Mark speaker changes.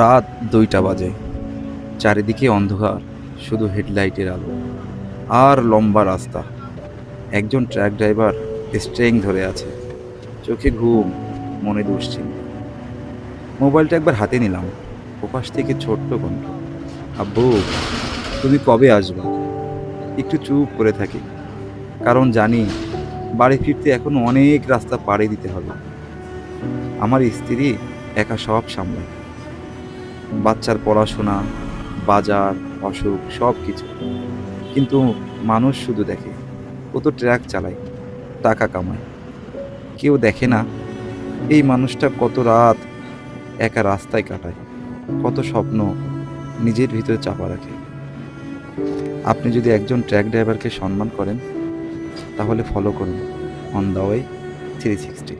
Speaker 1: রাত ২টা বাজে। চারিদিকে অন্ধকার, শুধু হেডলাইটের আলো আর লম্বা রাস্তা। একজন ট্রাক ড্রাইভার স্টিয়ারিং ধরে আছে, চোখে ঘুম, মনে দুশ্চিন্তা। মোবাইলটা একবার হাতে নিলাম, ওপাশ থেকে ছোট্ট কণ্ঠ, আব্বু তুমি কবে আসবা? একটু চুপ করে থাকি, কারণ জানি বাড়ি ফিরতে এখনো অনেক রাস্তা পাড়ি দিতে হবে। আমার স্ত্রী একা সব সামলায়, বাচ্চার পড়াশোনা, বাজার, অসুখ সব কিছু। কিন্তু মানুষ শুধু দেখে ও তো ট্রাক চালায়, টাকা কামায়। কেউ দেখে না এই মানুষটা কত রাত একা রাস্তায় কাটায়, কত স্বপ্ন নিজের ভিতরে চাপা রাখে। আপনি যদি একজন ট্রাক ড্রাইভারকে সম্মান করেন, তাহলে ফলো করুন অন দ্য ওয়ে 360।